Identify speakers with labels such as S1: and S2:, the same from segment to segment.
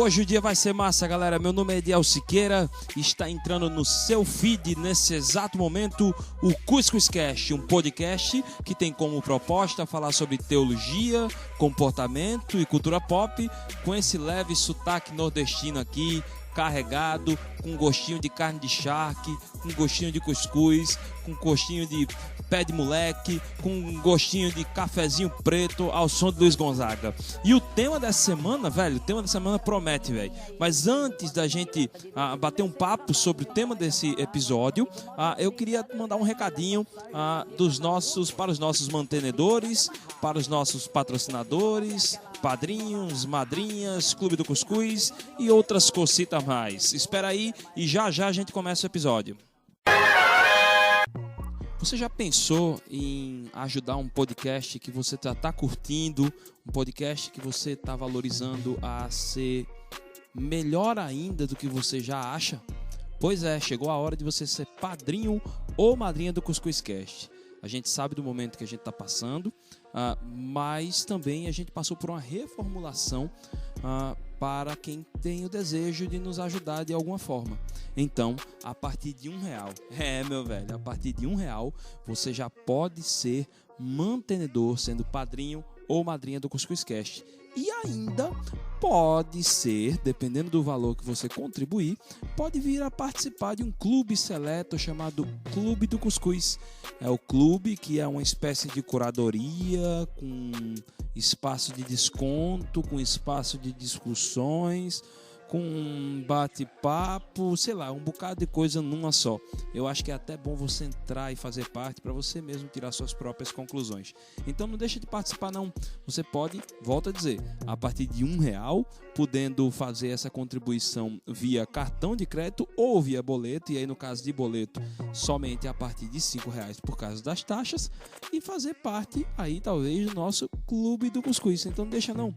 S1: Hoje o dia vai ser massa, galera. Meu nome é Ediel Siqueira e está entrando no seu feed nesse exato momento o Cuscuzcast, um podcast que tem como proposta falar sobre teologia, comportamento e cultura pop, com esse leve sotaque nordestino aqui, carregado, com gostinho de carne de charque, com gostinho de cuscuz, com gostinho de pé de moleque, com gostinho de cafezinho preto ao som de Luiz Gonzaga. E o tema dessa semana, velho, o tema dessa semana promete, velho. Mas antes da gente bater um papo sobre o tema desse episódio, eu queria mandar um recadinho para os nossos mantenedores, para os nossos patrocinadores, padrinhos, madrinhas, Clube do Cuscuz e outras cositas mais. Espera aí e já a gente começa o episódio. Você já pensou em ajudar um podcast que você está curtindo, um podcast que você está valorizando a ser melhor ainda do que você já acha? Pois é, chegou a hora de você ser padrinho ou madrinha do Cuscuzcast. A gente sabe do momento que a gente está passando, mas também a gente passou por uma reformulação para quem tem o desejo de nos ajudar de alguma forma. Então, a partir de R$1, meu velho, a partir de R$1 você já pode ser mantenedor, sendo padrinho ou madrinha do Cuscuzcast. E ainda pode ser, dependendo do valor que você contribuir, pode vir a participar de um clube seleto chamado Clube do Cuscuz. É o clube que é uma espécie de curadoria, com espaço de desconto, com espaço de discussões, com um bate-papo, sei lá, um bocado de coisa numa só. Eu acho que é até bom você entrar e fazer parte para você mesmo tirar suas próprias conclusões. Então não deixa de participar não. Você pode, volto a dizer, a partir de R$1, podendo fazer essa contribuição via cartão de crédito ou via boleto, e aí no caso de boleto, somente a partir de R$5 por causa das taxas, e fazer parte aí talvez do nosso Clube do Cuscuz. Então não deixa não.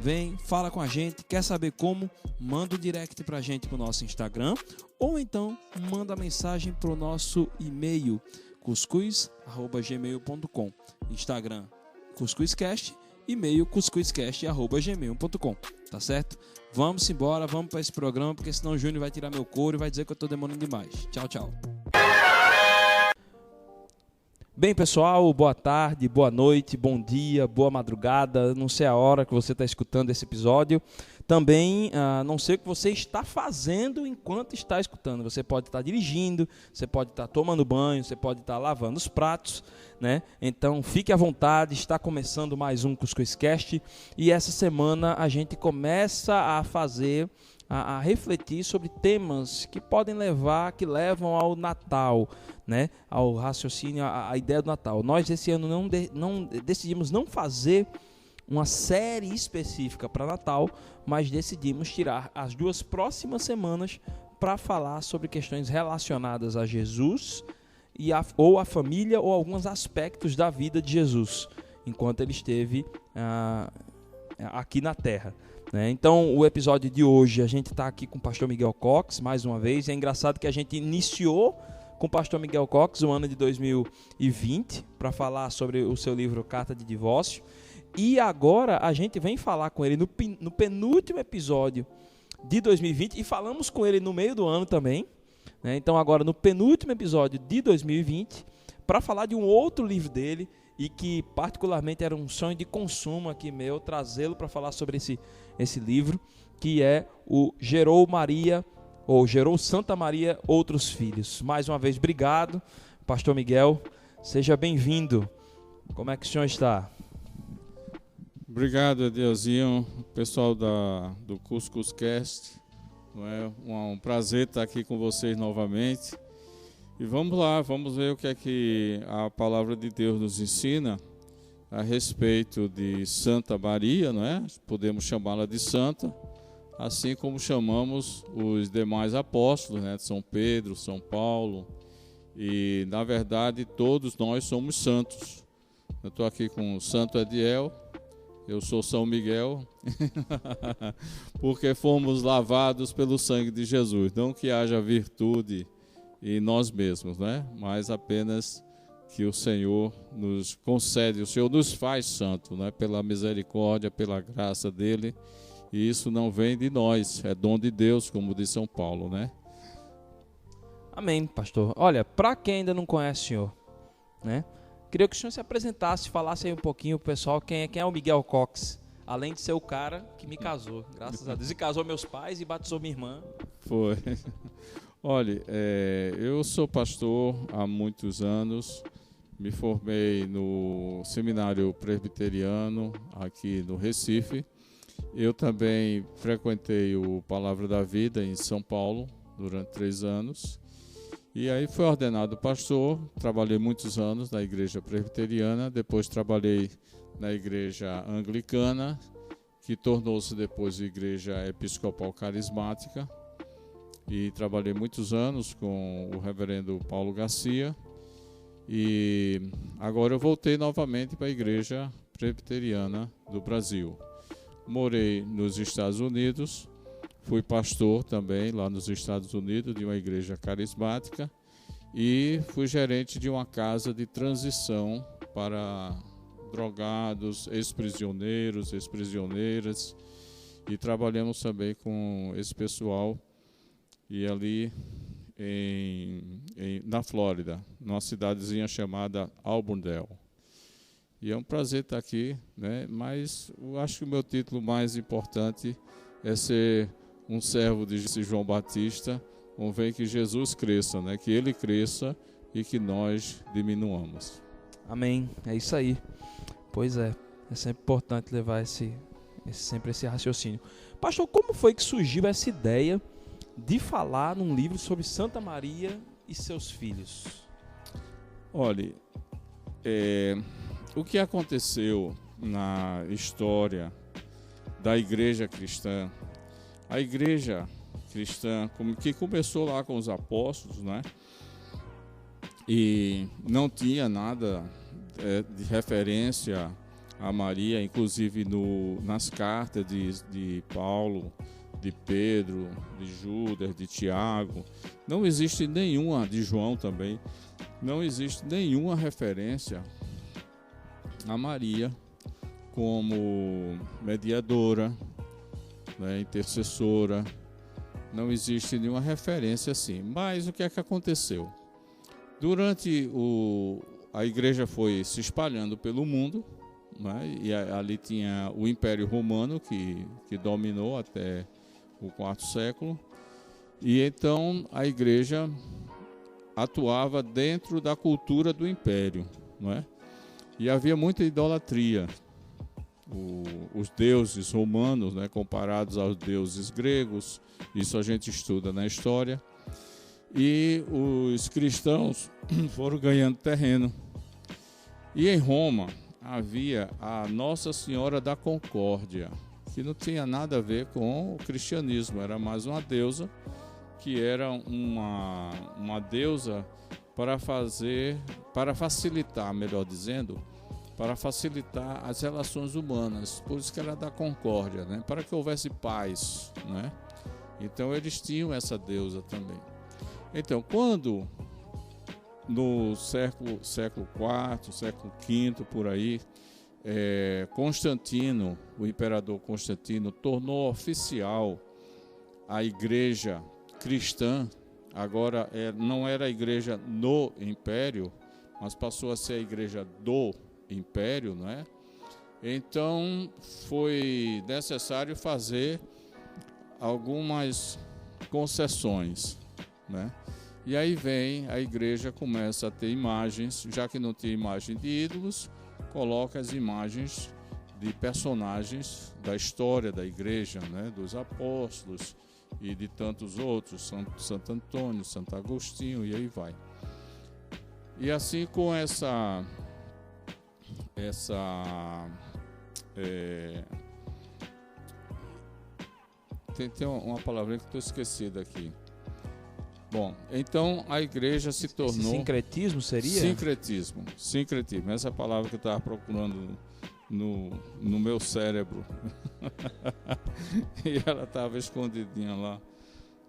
S1: Vem, fala com a gente, quer saber como? Manda um direct pra gente pro nosso Instagram ou então manda mensagem pro nosso e-mail cuscuz@gmail.com. Instagram Cuscuzcast, e-mail cuscuzcast@gmail.com. Tá certo? Vamos embora, vamos para esse programa, porque senão o Júnior vai tirar meu couro e vai dizer que eu tô demorando demais. Tchau, tchau. Bem, pessoal, boa tarde, boa noite, bom dia, boa madrugada. Não sei a hora que você está escutando esse episódio. Também não sei o que você está fazendo enquanto está escutando. Você pode estar dirigindo, você pode estar tomando banho, você pode estar lavando os pratos, né? Então fique à vontade, está começando mais um Cuscuzcast. E essa semana a gente começa a fazer... a refletir sobre temas que levam ao Natal, né? Ao raciocínio, a ideia do Natal. Nós esse ano decidimos não fazer uma série específica para Natal, mas decidimos tirar as 2 próximas semanas para falar sobre questões relacionadas a Jesus ou a família ou alguns aspectos da vida de Jesus, enquanto ele esteve aqui na Terra. Então, o episódio de hoje, a gente está aqui com o pastor Miguel Cox, mais uma vez. É engraçado que a gente iniciou com o pastor Miguel Cox o ano de 2020, para falar sobre o seu livro Carta de Divórcio. E agora a gente vem falar com ele no penúltimo episódio de 2020, e falamos com ele no meio do ano também. Então, agora no penúltimo episódio de 2020, para falar de um outro livro dele, e que particularmente era um sonho de consumo aqui meu, trazê-lo para falar sobre esse livro, que é o Gerou Santa Maria Outros Filhos. Mais uma vez, obrigado, pastor Miguel, seja bem-vindo. Como é que o senhor está?
S2: Obrigado, Edeuzinho, pessoal do Cuscuzcast. É um prazer estar aqui com vocês novamente. E vamos lá, vamos ver o que é que a palavra de Deus nos ensina a respeito de Santa Maria, não é? Podemos chamá-la de santa, assim como chamamos os demais apóstolos, né? São Pedro, São Paulo, e na verdade todos nós somos santos. Eu estou aqui com o Santo Ediel, eu sou São Miguel, porque fomos lavados pelo sangue de Jesus. Não que haja virtude em nós mesmos, né? Mas apenas que o Senhor nos concede, o Senhor nos faz santo, né? Pela misericórdia, pela graça dele, E isso não vem de nós, é dom de Deus, como diz São Paulo, né?
S1: Amém, pastor. Olha, para quem ainda não conhece o senhor, né? Queria que o senhor se apresentasse, falasse aí um pouquinho pro pessoal quem é o Miguel Cox, além de ser o cara que me casou, graças a Deus, e casou meus pais e batizou minha irmã.
S2: Foi. Olha, eu sou pastor há muitos anos, me formei no Seminário Presbiteriano aqui no Recife. Eu também frequentei o Palavra da Vida em São Paulo durante 3 anos. E aí fui ordenado pastor, trabalhei muitos anos na igreja presbiteriana, depois trabalhei na igreja anglicana, que tornou-se depois igreja episcopal carismática, e trabalhei muitos anos com o reverendo Paulo Garcia, e agora eu voltei novamente para a igreja presbiteriana do Brasil. Morei nos Estados Unidos, fui pastor também lá nos Estados Unidos de uma igreja carismática e fui gerente de uma casa de transição para drogados, ex-prisioneiros, ex-prisioneiras, e trabalhamos também com esse pessoal e ali na Flórida, numa cidadezinha chamada Auburndale. E é um prazer estar aqui, né? Mas eu acho que o meu título mais importante é ser um servo de João Batista. Convém que Jesus cresça, né? Que ele cresça e que nós diminuamos.
S1: Amém, é isso aí. Pois é sempre importante levar sempre esse raciocínio. Pastor, como foi que surgiu essa ideia de falar num livro sobre Santa Maria e seus filhos?
S2: Olha, o que aconteceu na história da igreja cristã, a igreja cristã, que começou lá com os apóstolos, né? E não tinha nada de referência a Maria, inclusive nas cartas de Paulo, de Pedro, de Judas, de Tiago, não existe nenhuma, de João também, não existe nenhuma referência a Maria como mediadora, né, intercessora. Não existe nenhuma referência assim. Mas o que é que aconteceu? Durante a igreja foi se espalhando pelo mundo, né, e ali tinha o Império Romano que dominou até o quarto século. E então a igreja atuava dentro da cultura do império, não é? E havia muita idolatria. Os deuses romanos, né, comparados aos deuses gregos, isso a gente estuda na história. E os cristãos foram ganhando terreno. E em Roma havia a Nossa Senhora da Concórdia, que não tinha nada a ver com o cristianismo, era mais uma deusa, que era uma deusa para facilitar, melhor dizendo, para facilitar as relações humanas, por isso que era da concórdia, né? Para que houvesse paz, né? Então eles tinham essa deusa também. Então, quando no século IV, século V, por aí, Constantino, o imperador Constantino, tornou oficial a igreja cristã. Agora não era a igreja no império, mas passou a ser a igreja do império, não é? Então foi necessário fazer algumas concessões, né? E aí a igreja começa a ter imagens, já que não tinha imagem de ídolos, coloca as imagens de personagens da história da igreja, né? Dos apóstolos e de tantos outros, Santo Antônio, Santo Agostinho, e aí vai. E assim com tem uma palavra que estou esquecendo aqui. Bom, então a igreja se tornou...
S1: Esse sincretismo seria?
S2: Sincretismo. Essa é a palavra que eu estava procurando no meu cérebro. E ela estava escondidinha lá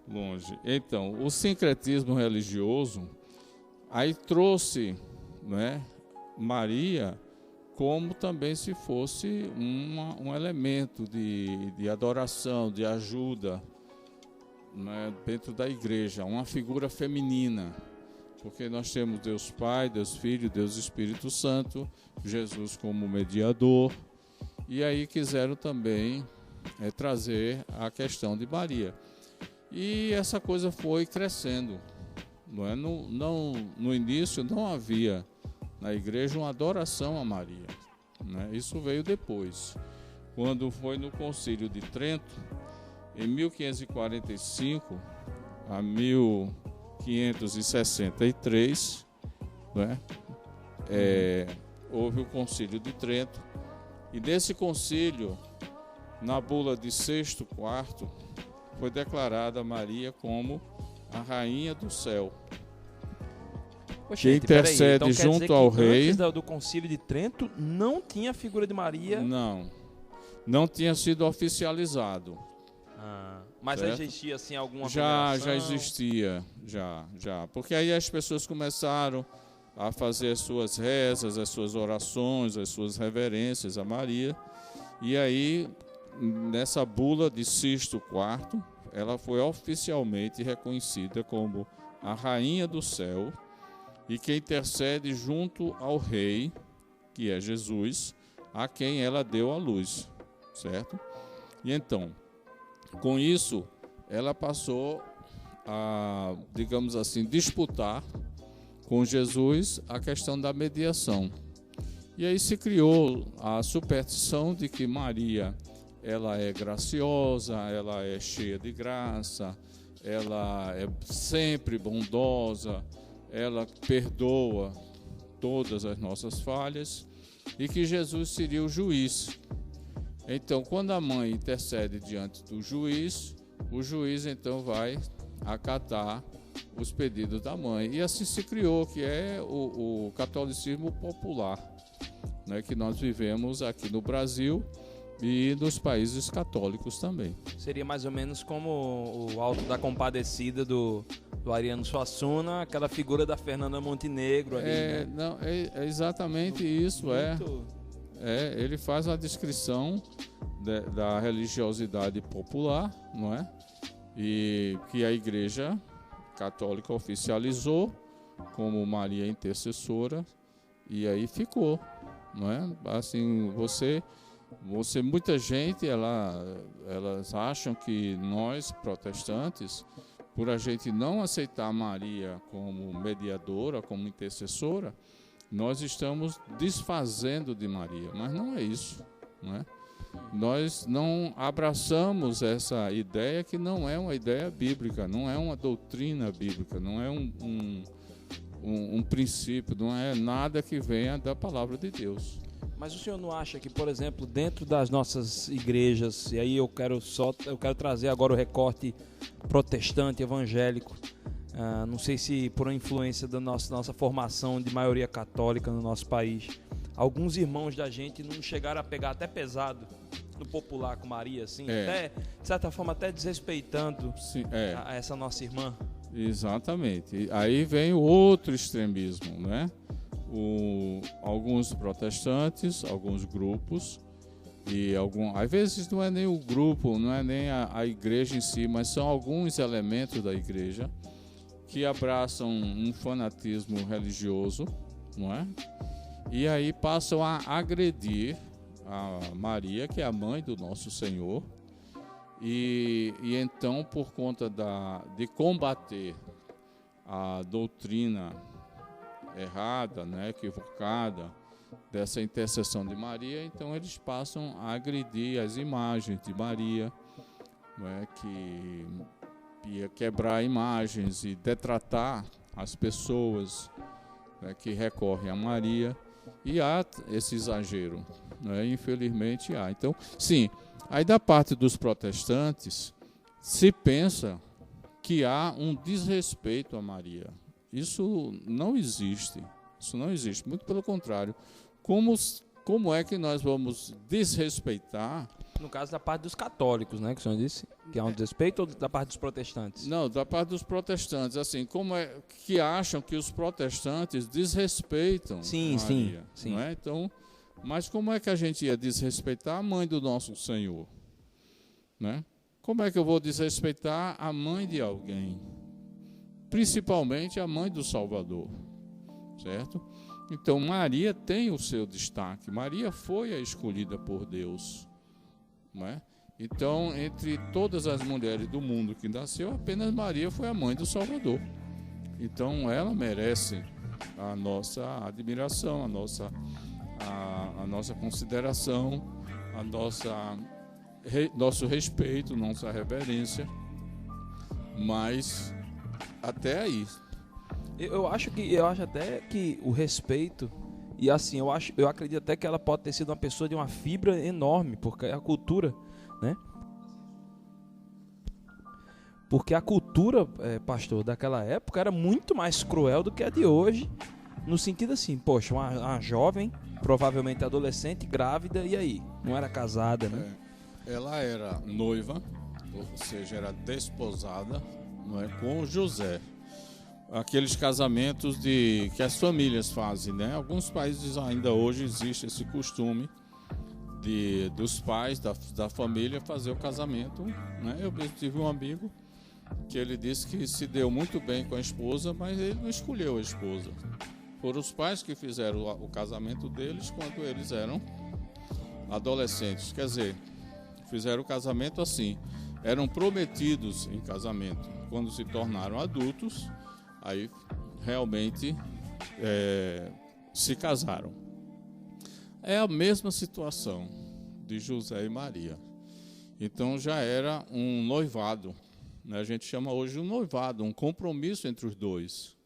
S2: longe. Então, o sincretismo religioso aí trouxe, né, Maria como também se fosse um elemento de adoração, de ajuda, né, dentro da igreja, uma figura feminina, porque nós temos Deus Pai, Deus Filho, Deus Espírito Santo, Jesus como mediador, e aí quiseram também trazer a questão de Maria. E essa coisa foi crescendo. Não é? No início não havia na igreja uma adoração a Maria, né? Isso veio depois, quando foi no Concílio de Trento, em 1545 a 1563, né? Houve o Concílio de Trento, e nesse concílio, na bula de Sexto IV, foi declarada Maria como a rainha do céu.
S1: Poxa,
S2: que intercede
S1: então,
S2: junto ao rei.
S1: Antes do Concílio de Trento não tinha a figura de Maria?
S2: Não tinha sido oficializado.
S1: Mas já existia assim alguma
S2: já existia, já. Porque aí as pessoas começaram a fazer as suas rezas, as suas orações, as suas reverências a Maria. E aí, nessa bula de Sixto IV, ela foi oficialmente reconhecida como a rainha do céu e que intercede junto ao rei, que é Jesus, a quem ela deu a luz, certo? E então, com isso, ela passou a, digamos assim, disputar com Jesus a questão da mediação. E aí se criou a superstição de que Maria, ela é graciosa, ela é cheia de graça, ela é sempre bondosa, ela perdoa todas as nossas falhas e que Jesus seria o juiz. Então, quando a mãe intercede diante do juiz, o juiz então vai acatar os pedidos da mãe. E assim se criou, que é o catolicismo popular, né, que nós vivemos aqui no Brasil e nos países católicos também.
S1: Seria mais ou menos como o Alto da Compadecida do Ariano Suassuna, aquela figura da Fernanda Montenegro ali, né?
S2: Não, é exatamente isso. Ele faz a descrição da religiosidade popular, não é? E que a Igreja Católica oficializou como Maria intercessora, e aí ficou, não é? Assim, muita gente, elas acham que nós, protestantes, por a gente não aceitar Maria como mediadora, como intercessora, nós estamos desfazendo de Maria, mas não é isso, não é? Nós não abraçamos essa ideia, que não é uma ideia bíblica, não é uma doutrina bíblica, não é um princípio, não é nada que venha da palavra de Deus.
S1: Mas o senhor não acha que, por exemplo, dentro das nossas igrejas, e aí eu quero trazer agora o recorte protestante, evangélico, não sei se por influência da nossa formação de maioria católica no nosso país, alguns irmãos da gente não chegaram a pegar até pesado no popular com Maria, assim, até, de certa forma até desrespeitando a essa nossa irmã.
S2: Exatamente. Aí vem o outro extremismo, né? Alguns protestantes, alguns grupos, às vezes não é nem o grupo, não é nem a igreja em si, mas são alguns elementos da igreja que abraçam um fanatismo religioso, não é? E aí passam a agredir a Maria, que é a mãe do nosso Senhor, e então, por conta de combater a doutrina errada, né, equivocada dessa intercessão de Maria, então eles passam a agredir as imagens de Maria, né, que ia quebrar imagens e detratar as pessoas, né, que recorrem a Maria, e há esse exagero, né, infelizmente há. Então, sim, aí da parte dos protestantes se pensa que há um desrespeito a Maria. Isso não existe, muito pelo contrário. Como é que nós vamos desrespeitar?
S1: No caso da parte dos católicos, né, que o senhor disse, que há um desrespeito, ou da parte dos protestantes?
S2: Não, da parte dos protestantes, assim, como é que acham que os protestantes desrespeitam Maria?
S1: Sim.
S2: Não é? Então, Mas como é que a gente ia desrespeitar a mãe do nosso Senhor? Né? Como é que eu vou desrespeitar a mãe de alguém? Principalmente a mãe do Salvador, certo? Então Maria tem o seu destaque. Maria foi a escolhida por Deus, não é? Então, entre todas as mulheres do mundo que nasceu, apenas Maria foi a mãe do Salvador. Então ela merece a nossa admiração, a nossa consideração, nosso respeito, nossa reverência. Mas até aí.
S1: Eu acho até que o respeito, e assim, eu acredito até que ela pode ter sido uma pessoa de uma fibra enorme, porque a cultura, né? Porque a cultura, pastor, daquela época era muito mais cruel do que a de hoje, no sentido assim, poxa, uma jovem, provavelmente adolescente, grávida, e aí? Não era casada, né?
S2: Ela era noiva, ou seja, era desposada, não é, com José. Aqueles casamentos que as famílias fazem, né? Alguns países ainda hoje existe esse costume dos pais da família fazer o casamento, né? Eu mesmo tive um amigo que ele disse que se deu muito bem com a esposa, mas ele não escolheu a esposa. Foram os pais que fizeram o casamento deles quando eles eram adolescentes. Quer dizer, fizeram o casamento assim, eram prometidos em casamento. Quando se tornaram adultos, aí realmente se casaram. É a mesma situação de José e Maria. Então já era um noivado, né? A gente chama hoje um noivado, um compromisso entre os dois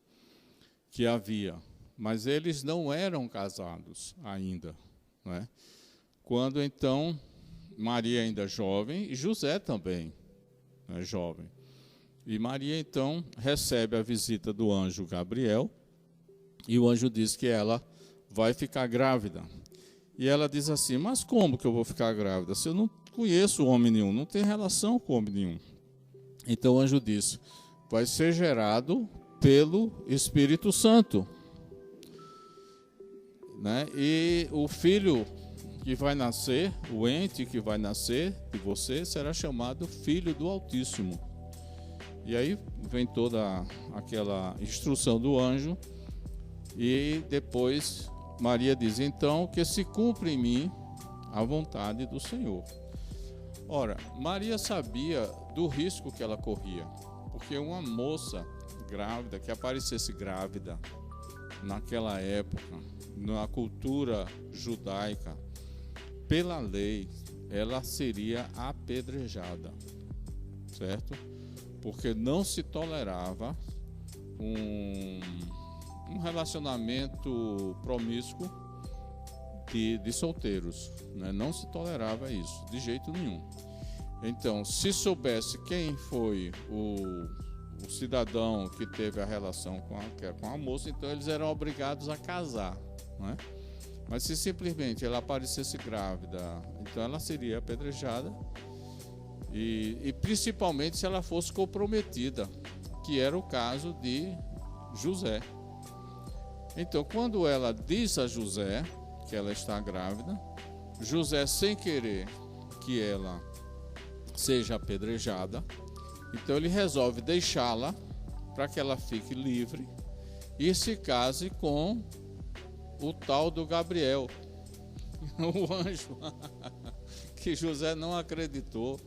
S2: que havia. Mas eles não eram casados ainda, né? Quando então Maria ainda jovem e José também, né, jovem. E Maria, então, recebe a visita do anjo Gabriel, e o anjo diz que ela vai ficar grávida. E ela diz assim, mas como que eu vou ficar grávida? Se eu não conheço homem nenhum, não tenho relação com homem nenhum. Então o anjo diz, vai ser gerado pelo Espírito Santo. Né? E o filho que vai nascer, o ente que vai nascer de você, será chamado Filho do Altíssimo. E aí vem toda aquela instrução do anjo, e depois Maria diz, então, que se cumpra em mim a vontade do Senhor. Ora, Maria sabia do risco que ela corria, porque uma moça grávida, que aparecesse grávida, naquela época, na cultura judaica, pela lei, ela seria apedrejada, certo? Porque não se tolerava um relacionamento promíscuo de solteiros, né? Não se tolerava isso, de jeito nenhum. Então, se soubesse quem foi o cidadão que teve a relação com a moça, então eles eram obrigados a casar, né? Mas se simplesmente ela aparecesse grávida, então ela seria apedrejada, e principalmente se ela fosse comprometida, que era o caso de José. Então, quando ela diz a José que ela está grávida, José, sem querer que ela seja apedrejada, então ele resolve deixá-la para que ela fique livre e se case com o tal do Gabriel, o anjo, que José não acreditou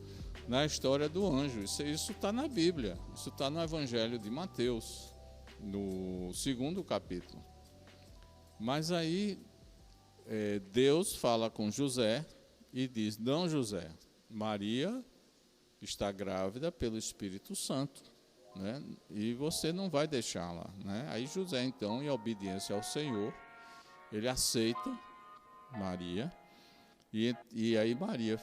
S2: na história do anjo. Isso está na Bíblia, isso está no Evangelho de Mateus, no 2º capítulo. Mas aí Deus fala com José e diz, não, José, Maria está grávida pelo Espírito Santo, né? E você não vai deixá-la, né? Aí José, então, em obediência ao Senhor, ele aceita Maria, e aí Maria,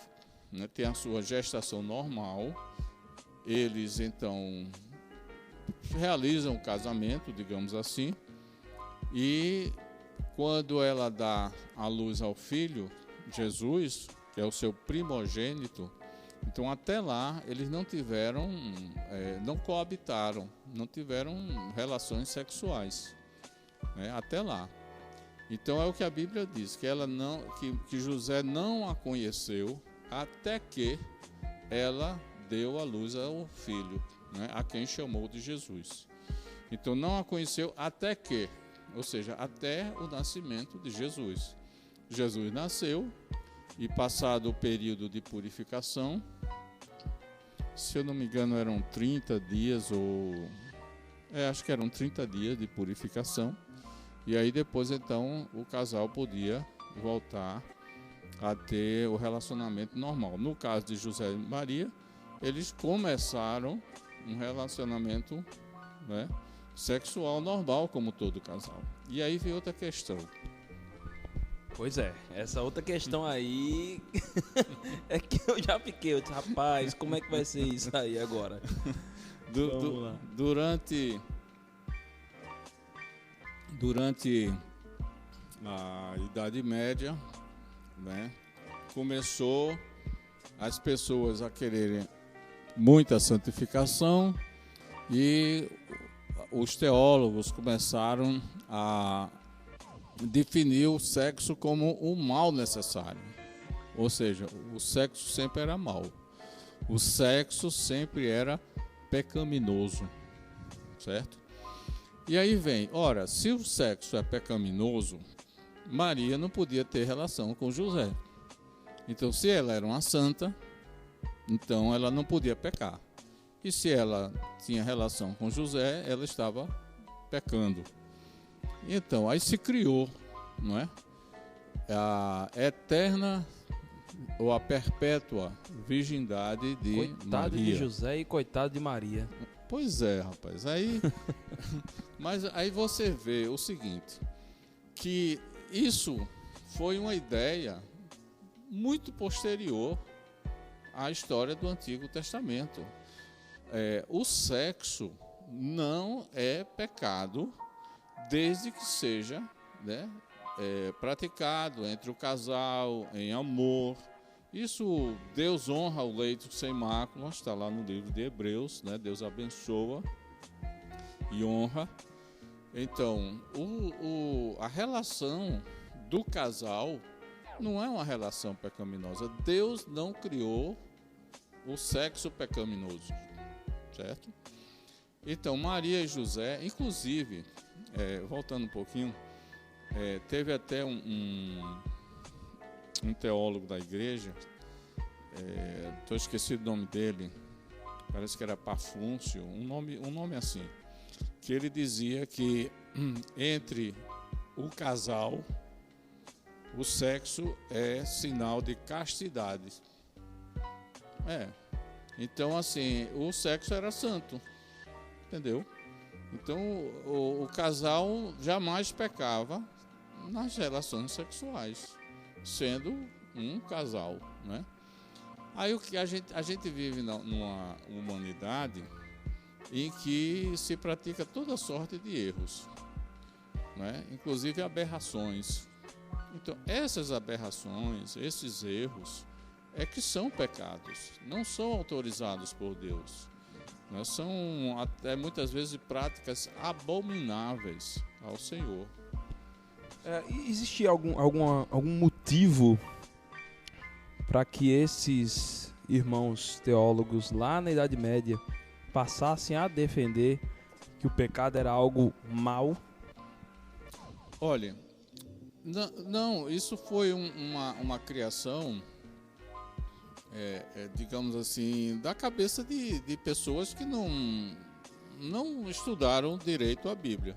S2: né, tem a sua gestação normal. Eles então realizam o casamento, digamos assim, e quando ela dá à luz ao filho, Jesus, que é o seu primogênito, então até lá eles não tiveram, não coabitaram, não tiveram relações sexuais, né, até lá. Então é o que a Bíblia diz, que José não a conheceu até que ela deu à luz ao filho, né, a quem chamou de Jesus. Então não a conheceu até que, ou seja, até o nascimento de Jesus. Jesus nasceu e, passado o período de purificação, se eu não me engano eram 30 dias acho que eram 30 dias de purificação, e aí depois então o casal podia voltar a ter o relacionamento normal. No caso de José e Maria, eles começaram um relacionamento, né, sexual normal, como todo casal. E aí vem outra questão.
S1: Pois é, essa outra questão aí é que eu já fiquei, eu disse, rapaz, como é que vai ser isso aí agora?
S2: Durante a Idade Média, né, começou as pessoas a quererem muita santificação e os teólogos começaram a definir o sexo como um mal necessário. Ou seja, o sexo sempre era mal. O sexo sempre era pecaminoso, certo? E aí vem, ora, se o sexo é pecaminoso, Maria não podia ter relação com José. Então, se ela era uma santa, então ela não podia pecar. E se ela tinha relação com José, ela estava pecando. Então, aí se criou, não é? A eterna ou a perpétua virgindade de
S1: coitado
S2: Maria.
S1: de José e coitado de Maria.
S2: Pois é, rapaz. Aí, mas aí você vê o seguinte, que isso foi uma ideia muito posterior à história do Antigo Testamento. O sexo não é pecado desde que seja, né, praticado entre o casal, em amor. Isso, Deus honra o leito sem mácula, está lá no livro de Hebreus, né? Deus abençoa e honra. Então, a relação do casal não é uma relação pecaminosa. Deus não criou o sexo pecaminoso, certo? Então, Maria e José, inclusive, voltando um pouquinho, teve até um teólogo da igreja, estou esquecido o nome dele, parece que era Pafúncio, um nome assim, que ele dizia que entre o casal, o sexo é sinal de castidade. Então, assim, o sexo era santo, entendeu? Então, o casal jamais pecava nas relações sexuais, sendo um casal, né? Aí o que a gente vive numa humanidade em que se pratica toda sorte de erros, né? Inclusive aberrações. Então, essas aberrações, esses erros, que são pecados, não são autorizados por Deus, né? São até muitas vezes práticas abomináveis ao Senhor.
S1: Existe algum motivo para que esses irmãos teólogos lá na Idade Média passassem a defender que o pecado era algo mau?
S2: Olha, não, isso foi uma criação, digamos assim, da cabeça de pessoas que não estudaram direito a Bíblia.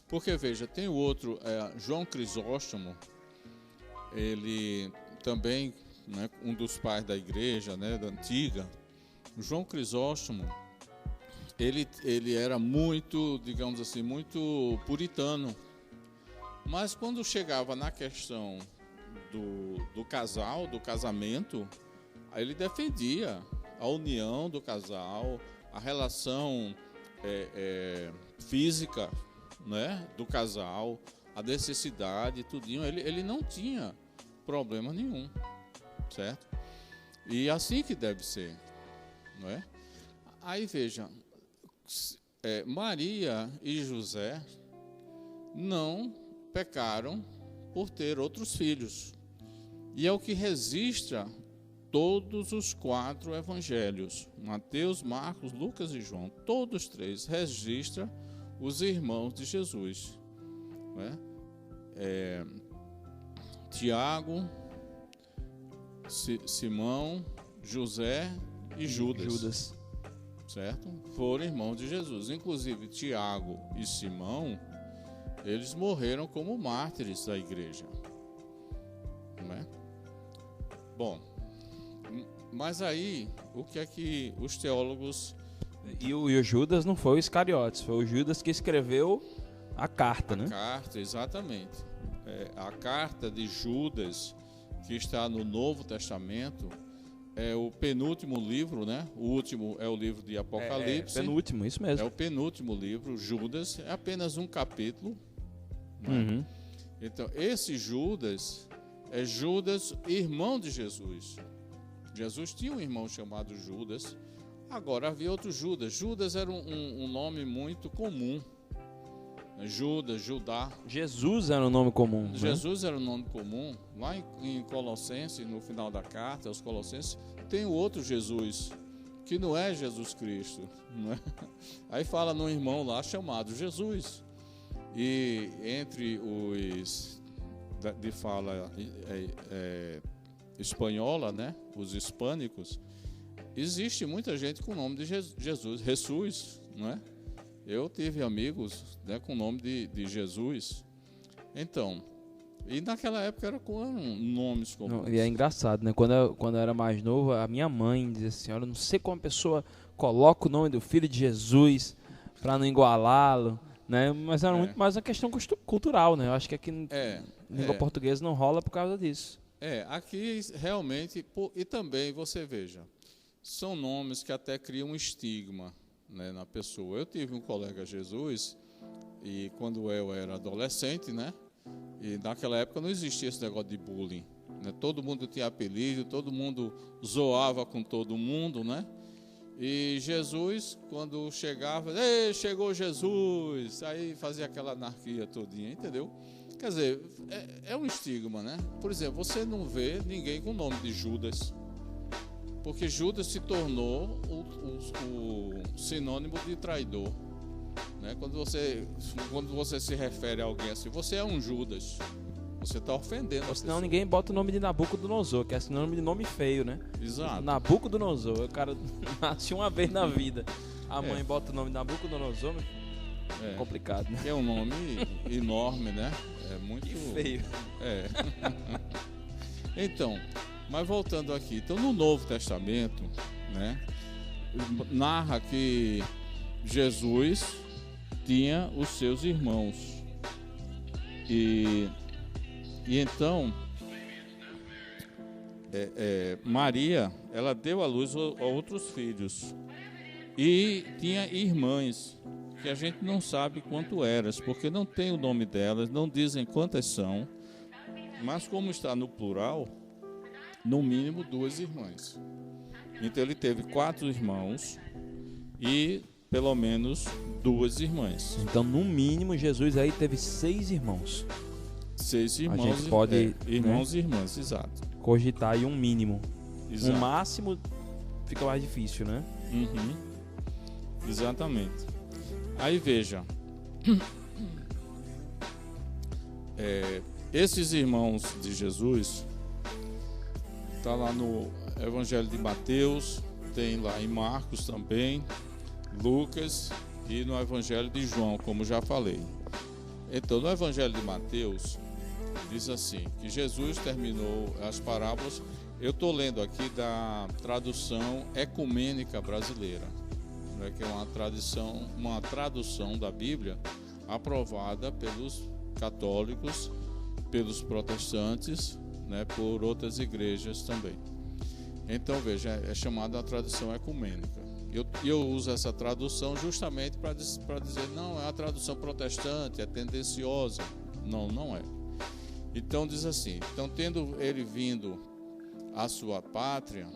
S2: Porque, veja, tem o outro, João Crisóstomo, ele também, né, um dos pais da igreja, né, da antiga. João Crisóstomo, ele era muito, digamos assim, muito puritano. Mas quando chegava na questão do casal, do casamento, aí ele defendia a união do casal, a relação física, né, do casal, a necessidade, tudinho. Ele não tinha problema nenhum, certo? E assim que deve ser, não é? Aí veja, Maria e José não pecaram por ter outros filhos. E é o que registra todos os 4 evangelhos, Mateus, Marcos, Lucas e João, todos 3 registram os irmãos de Jesus, né? Tiago, Simão, José e Judas, certo? Foram irmãos de Jesus. Inclusive Tiago e Simão, eles morreram como mártires da igreja, não é? Bom, mas aí o que é que os teólogos...
S1: E o Judas não foi o Iscariotes, foi o Judas que escreveu a carta, né?
S2: A carta, exatamente. A carta de Judas, que está no Novo Testamento, é o penúltimo livro, né? O último é o livro de Apocalipse.
S1: Penúltimo, isso mesmo.
S2: É o penúltimo livro. Judas é apenas um capítulo, né?
S1: Uhum.
S2: Então, esse Judas é Judas, irmão de Jesus. Jesus tinha um irmão chamado Judas. Agora havia outro Judas. Judas era um nome muito comum. Judas, Judá.
S1: Jesus era um nome comum.
S2: Jesus era um nome comum. Lá em Colossenses, no final da carta aos Colossenses, tem o outro Jesus, que não é Jesus Cristo, não é? Aí fala num irmão lá chamado Jesus. E entre os de fala espanhola, né? Os hispânicos, existe muita gente com o nome de Jesus, não é? Eu tive amigos, né, com o nome de Jesus. Então, e naquela época eram nomes comuns.
S1: E é engraçado, né? Quando eu era mais novo, a minha mãe dizia assim: eu não sei como a pessoa coloca o nome do filho de Jesus para não igualá-lo, né? Mas era muito mais uma questão cultural, né? Eu acho que aqui em língua portuguesa não rola por causa disso.
S2: Aqui realmente, e também você veja, são nomes que até criam um estigma, né, na pessoa. Eu tive um colega Jesus, e quando eu era adolescente, né, e naquela época não existia esse negócio de bullying, né, todo mundo tinha apelido, todo mundo zoava com todo mundo, né, e Jesus, quando chegava, ei, chegou Jesus, aí fazia aquela anarquia todinha, entendeu? Quer dizer, é um estigma, né? Por exemplo, você não vê ninguém com o nome de Judas, porque Judas se tornou o sinônimo de traidor, né? Quando você se refere a alguém assim, você é um Judas, você está ofendendo.
S1: Ou senão ninguém bota o nome de Nabucodonosor, que é sinônimo de nome feio, né?
S2: Exato.
S1: Nabucodonosor, o cara nasce uma vez na vida, a mãe bota o nome de Nabucodonosor, complicado, né?
S2: É um nome enorme, né? É muito
S1: feio.
S2: Então, mas voltando aqui, então no Novo Testamento, né, narra que Jesus tinha os seus irmãos e então Maria, ela deu à luz a outros filhos e tinha irmãs que a gente não sabe quanto eras, porque não tem o nome delas, não dizem quantas são, mas como está no plural, no mínimo 2 irmãs. Então ele teve 4 irmãos e pelo menos 2 irmãs.
S1: Então no mínimo Jesus aí teve 6 irmãos.
S2: 6 irmãos.
S1: A gente pode,
S2: irmãos, né, e irmãs, exato.
S1: Cogitar aí um mínimo.
S2: Exato.
S1: Um máximo fica mais difícil, né?
S2: Uhum. Exatamente. Aí veja, esses irmãos de Jesus, está lá no Evangelho de Mateus, tem lá em Marcos também, Lucas e no Evangelho de João, como já falei. Então, no Evangelho de Mateus, diz assim, que Jesus terminou as parábolas. Eu estou lendo aqui da tradução ecumênica brasileira, né, que é uma tradução da Bíblia aprovada pelos católicos, pelos protestantes, né, por outras igrejas também. Então, veja, é chamada a tradução ecumênica. Eu uso essa tradução justamente para dizer, não, é a tradução protestante, é tendenciosa. Não, não é. Então, diz assim, então, tendo ele vindo à sua pátria,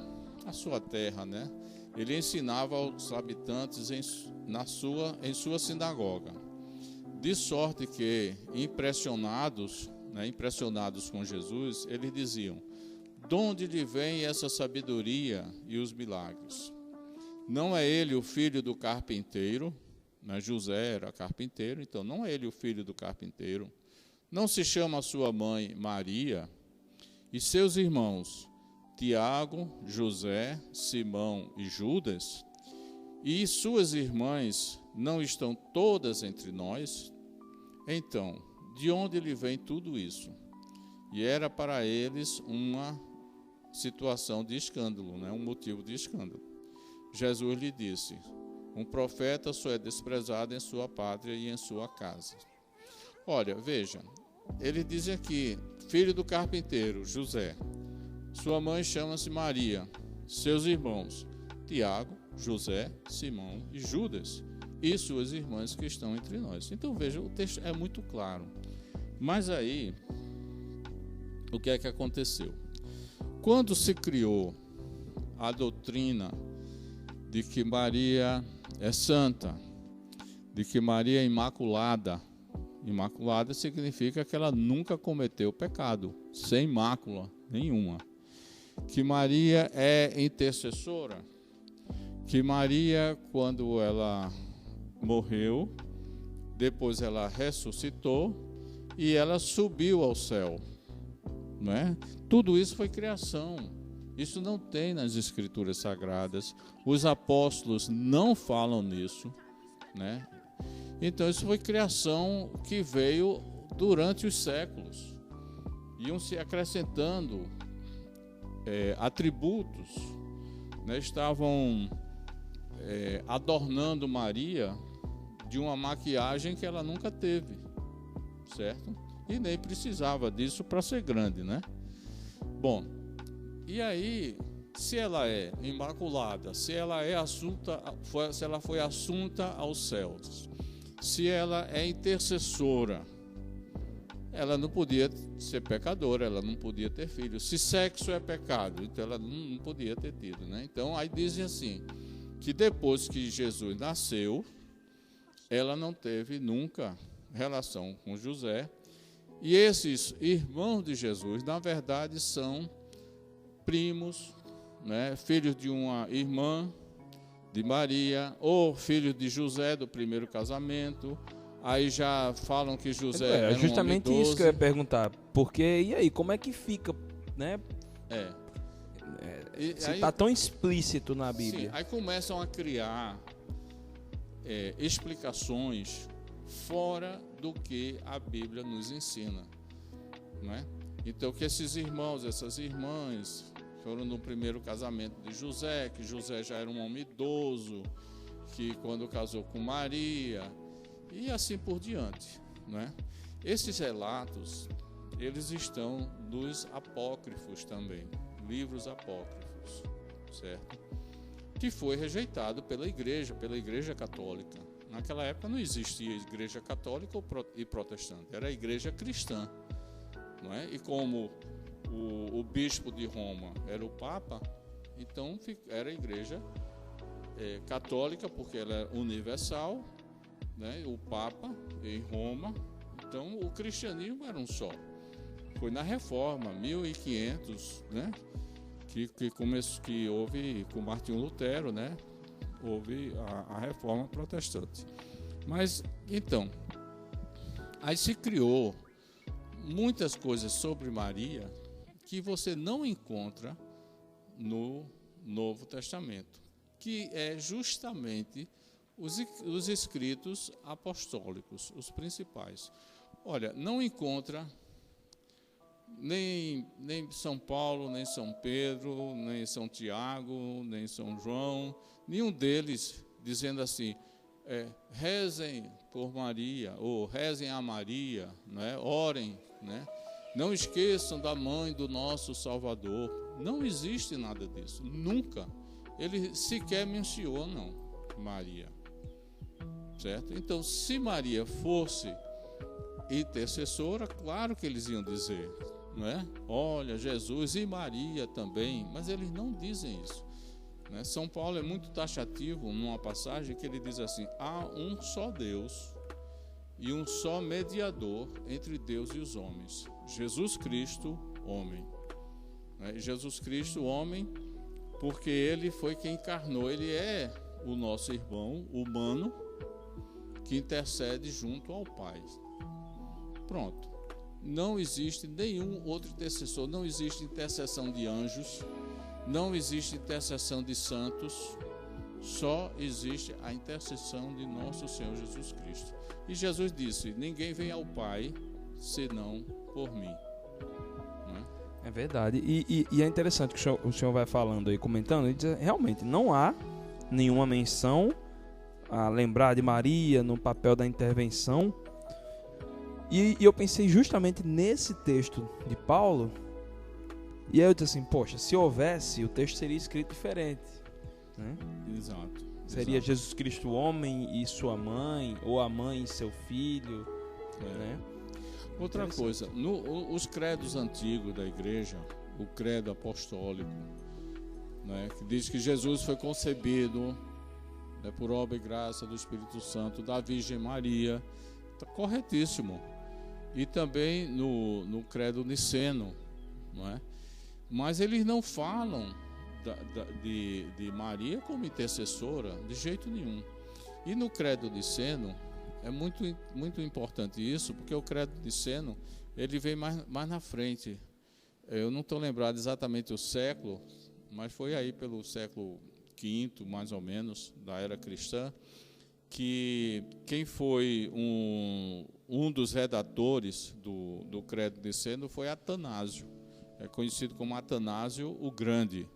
S2: à sua terra, né, ele ensinava aos habitantes em sua sinagoga, De sorte que, impressionados com Jesus, eles diziam: de onde lhe vem essa sabedoria e os milagres? Não é ele o filho do carpinteiro? José era carpinteiro, então não é ele o filho do carpinteiro? Não se chama sua mãe Maria? E seus irmãos Tiago, José, Simão e Judas? E suas irmãs não estão todas entre nós? Então, de onde lhe vem tudo isso? E era para eles uma situação de escândalo, um motivo de escândalo. Jesus lhe disse: um profeta só é desprezado em sua pátria e em sua casa. Olha, veja, ele diz aqui: filho do carpinteiro, José. Sua mãe chama-se Maria. Seus irmãos, Tiago, José, Simão e Judas. E suas irmãs que estão entre nós. Então, veja, o texto é muito claro. Mas aí, o que é que aconteceu? Quando se criou a doutrina de que Maria é santa, de que Maria é imaculada, imaculada significa que ela nunca cometeu pecado, sem mácula nenhuma. Que Maria é intercessora, que Maria, quando ela morreu, depois ela ressuscitou e ela subiu ao céu, não é? Tudo isso foi criação. Isso não tem nas Escrituras Sagradas. Os apóstolos não falam nisso, né? Então isso foi criação que veio durante os séculos. Iam se acrescentando atributos, né? Estavam adornando Maria de uma maquiagem que ela nunca teve, certo? E nem precisava disso para ser grande, né? Bom, e aí, se ela é imaculada, se ela foi assunta aos céus, se ela é intercessora, ela não podia ser pecadora, ela não podia ter filho. Se sexo é pecado, então ela não podia ter tido, né? Então, aí dizem assim, que depois que Jesus nasceu, ela não teve nunca relação com José. E esses irmãos de Jesus, na verdade, são primos, né, filhos de uma irmã de Maria, ou filhos de José do primeiro casamento. Aí já falam que José era
S1: justamente
S2: um homem
S1: isso que eu ia perguntar. Porque, e aí, como é que fica, né? Se está tão explícito na Bíblia.
S2: Sim, aí começam a criar explicações fora do que a Bíblia nos ensina, não é? Então, que esses irmãos, essas irmãs foram no primeiro casamento de José, que José já era um homem idoso, que quando casou com Maria, e assim por diante, não é? Esses relatos, eles estão nos apócrifos também, livros apócrifos, certo? Que foi rejeitado pela igreja católica. Naquela época não existia igreja católica e protestante, era a igreja cristã, não é? E como o bispo de Roma era o Papa, então era a igreja católica, porque ela é universal, né? O Papa em Roma, então o cristianismo era um só. Foi na Reforma, 1500, né? Que houve com Martinho Lutero, né? Houve a Reforma Protestante. Mas, então, aí se criou muitas coisas sobre Maria que você não encontra no Novo Testamento, que é justamente os escritos apostólicos, os principais. Olha, não encontra nem São Paulo, nem São Pedro, nem São Tiago, nem São João, nenhum deles dizendo assim, rezem por Maria, ou rezem a Maria, né? Orem, né? Não esqueçam da mãe do nosso Salvador. Não existe nada disso, nunca. Ele sequer mencionam Maria, certo? Então, se Maria fosse intercessora, claro que eles iam dizer, não é? Olha, Jesus e Maria também, mas eles não dizem isso, né? São Paulo é muito taxativo numa passagem que ele diz assim: há um só Deus e um só mediador entre Deus e os homens, Jesus Cristo, homem. Jesus Cristo, homem, porque ele foi quem encarnou, ele é o nosso irmão humano que intercede junto ao Pai. Pronto. Não existe nenhum outro intercessor, não existe intercessão de anjos, não existe intercessão de santos, só existe a intercessão de nosso Senhor Jesus Cristo. E Jesus disse: ninguém vem ao Pai senão por mim.
S1: É verdade. E é interessante que o senhor vai falando aí, comentando, e diz, realmente não há nenhuma menção a lembrar de Maria no papel da intervenção. E eu pensei justamente nesse texto de Paulo, e aí eu disse assim, poxa, se houvesse, o texto seria escrito diferente, né?
S2: Exato.
S1: Seria Jesus Cristo homem e sua mãe, ou a mãe e seu filho, né?
S2: Outra coisa, os credos antigos da igreja, o credo apostólico, né, que diz que Jesus foi concebido, né, por obra e graça do Espírito Santo, da Virgem Maria, está corretíssimo. E também no credo niceno, não é? Mas eles não falam de Maria como intercessora de jeito nenhum. E no credo niceno é muito importante isso, porque o credo niceno ele vem mais na frente. Eu não estou lembrado exatamente o século, mas foi aí pelo século V, mais ou menos, da era cristã, que quem foi um dos redatores do credo niceno foi Atanásio. É conhecido como Atanásio o Grande,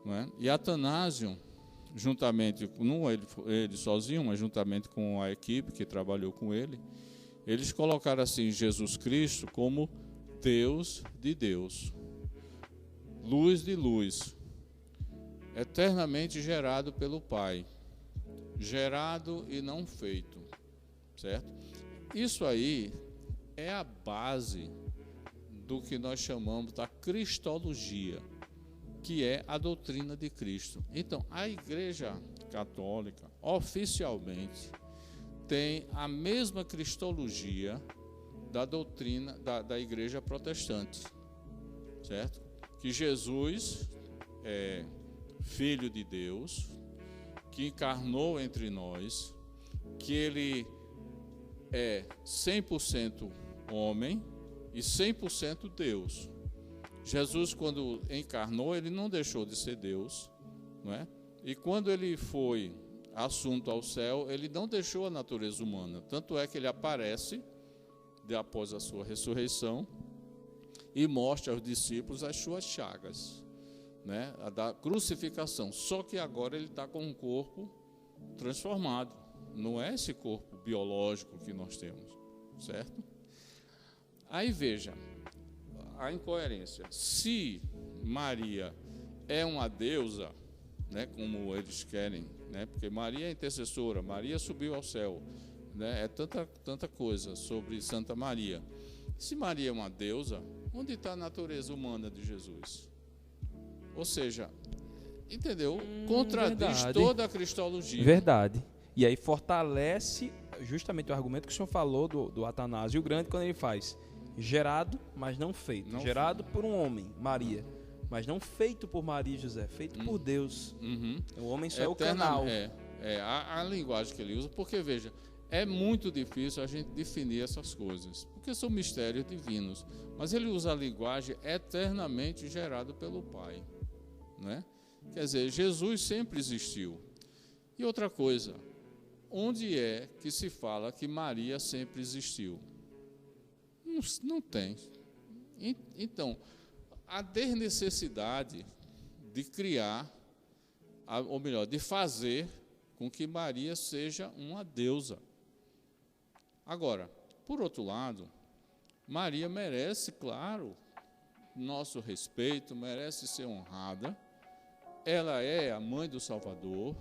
S2: não é? E Atanásio, juntamente, não ele sozinho, mas juntamente com a equipe que trabalhou com ele, eles colocaram assim Jesus Cristo como Deus de Deus, luz de luz, eternamente gerado pelo Pai, gerado e não feito, certo? Isso aí é a base do que nós chamamos da cristologia, que é a doutrina de Cristo. Então, a Igreja Católica, oficialmente, tem a mesma cristologia da doutrina da Igreja Protestante, certo? Que Jesus é Filho de Deus, que encarnou entre nós, que Ele é 100% homem e 100% Deus. Jesus, quando encarnou, ele não deixou de ser Deus, não é? E quando ele foi assunto ao céu, ele não deixou a natureza humana. Tanto é que ele aparece, após a sua ressurreição, e mostra aos discípulos as suas chagas, né? A da crucificação. Só que agora ele está com um corpo transformado. Não é esse corpo biológico que nós temos, certo? Aí veja a incoerência. Se Maria é uma deusa, né, como eles querem, né, porque Maria é intercessora, Maria subiu ao céu, né, é tanta coisa sobre Santa Maria. Se Maria é uma deusa, onde está a natureza humana de Jesus? Ou seja, entendeu? Contradiz
S1: verdade.
S2: Toda a cristologia.
S1: Verdade. E aí fortalece justamente o argumento que o senhor falou do Atanásio Grande, quando ele faz gerado, mas não feito.
S2: Não
S1: gerado por um homem, Maria, mas não feito por Maria e José, feito por Deus. O homem só é o canal.
S2: A linguagem que ele usa, porque veja, é muito difícil a gente definir essas coisas, porque são mistérios divinos, mas ele usa a linguagem eternamente gerado pelo Pai, né? Quer dizer, Jesus sempre existiu. E outra coisa, onde é que se fala que Maria sempre existiu? Não tem. Então, a desnecessidade de criar, ou melhor, de fazer com que Maria seja uma deusa. Agora, por outro lado, Maria merece, claro, nosso respeito, merece ser honrada. Ela é a mãe do Salvador,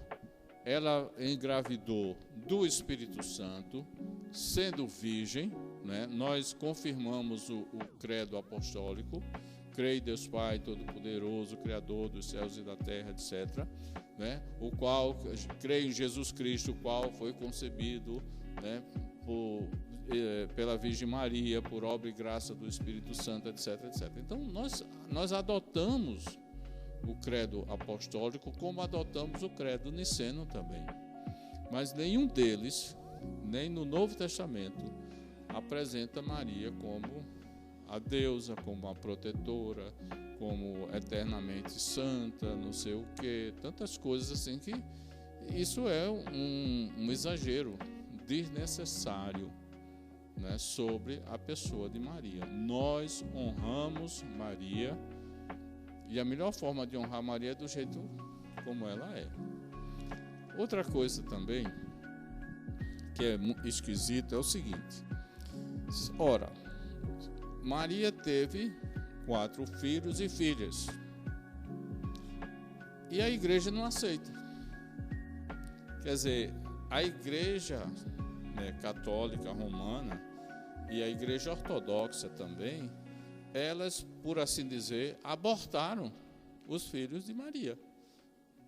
S2: ela engravidou do Espírito Santo, sendo virgem, né? Nós confirmamos o credo apostólico, creio em Deus Pai Todo-Poderoso, Criador dos céus e da terra, etc., né? O qual, creio em Jesus Cristo, o qual foi concebido né, pela Virgem Maria, por obra e graça do Espírito Santo, etc, etc. Então, nós adotamos o credo apostólico como adotamos o credo niceno também. Mas nenhum deles, nem no Novo Testamento, apresenta Maria como a deusa, como a protetora, como eternamente santa, não sei o quê, tantas coisas assim que isso é um exagero desnecessário, né, sobre a pessoa de Maria. Nós honramos Maria e a melhor forma de honrar Maria é do jeito como ela é. Outra coisa também que é esquisito é o seguinte: ora, Maria teve 4 filhos e filhas e a igreja não aceita. Quer dizer, a igreja, né, católica romana e a igreja ortodoxa também, elas, por assim dizer, abortaram os filhos de Maria.